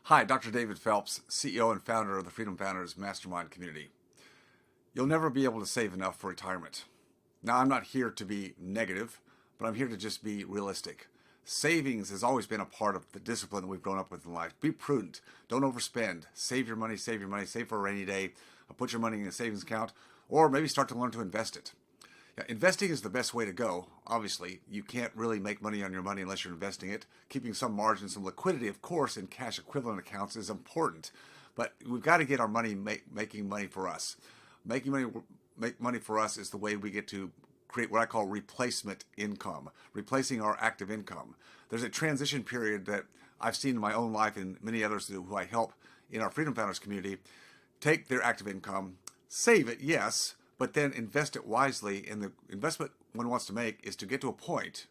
Hi, Dr. David Phelps, CEO and founder of the Freedom Founders Mastermind community. You'll never be able to save enough for retirement. Now, I'm not here to be negative, but I'm here to just be realistic. Savings has always been a part of the discipline that we've grown up with in life. Be prudent. Don't overspend. Save your money, save your money, save for a rainy day. Put your money in a savings account, or maybe start to learn to invest it. Yeah, investing is the best way to go. Obviously, you can't really make money on your money unless you're investing it. Keeping some margin, some liquidity, of course, in cash equivalent accounts is important. But we've got to get our money making money for us. Make money for us is the way we get to create what I call replacement income, replacing our active income. There's a transition period that I've seen in my own life and many others who I help in our Freedom Founders community take their active income, save it, yes, but then invest it wisely. And the investment one wants to make is to get to a point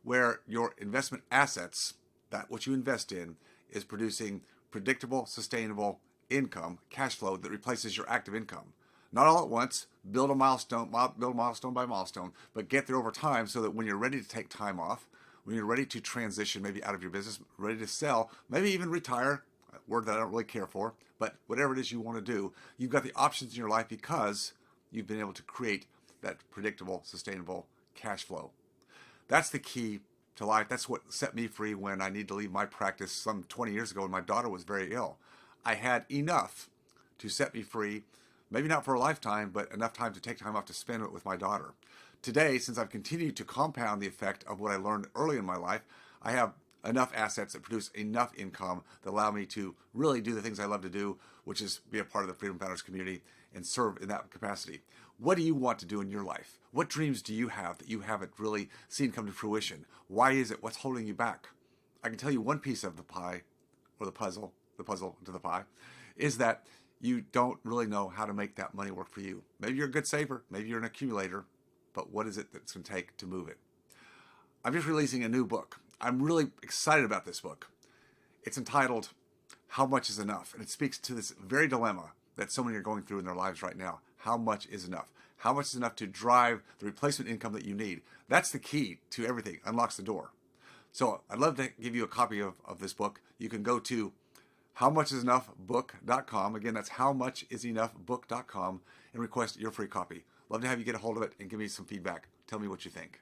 where your investment assets, that what you invest in, is producing predictable, sustainable income, cash flow that replaces your active income. Not all at once, build a milestone by milestone, but get there over time so that when you're ready to take time off, when you're ready to transition maybe out of your business, ready to sell, maybe even retire, a word that I don't really care for, but whatever it is you want to do, you've got the options in your life because you've been able to create that predictable, sustainable cash flow. That's the key to life. That's what set me free when I needed to leave my practice some 20 years ago when my daughter was very ill. I had enough to set me free, maybe not for a lifetime, but enough time to take time off to spend it with my daughter. Today, since I've continued to compound the effect of what I learned early in my life, I have enough assets that produce enough income that allow me to really do the things I love to do, which is be a part of the Freedom Founders community and serve in that capacity. What do you want to do in your life? What dreams do you have that you haven't really seen come to fruition? Why is it? What's holding you back? I can tell you one piece of the pie, or the puzzle to the pie, is that you don't really know how to make that money work for you. Maybe you're a good saver, maybe you're an accumulator, but what is it that's going to take to move it? I'm just releasing a new book. I'm really excited about this book. It's entitled, How Much is Enough? And it speaks to this very dilemma that so many are going through in their lives right now. How much is enough? How much is enough to drive the replacement income that you need? That's the key to everything, unlocks the door. So I'd love to give you a copy of this book. You can go to howmuchisenoughbook.com. Again, that's howmuchisenoughbook.com and request your free copy. Love to have you get a hold of it and give me some feedback. Tell me what you think.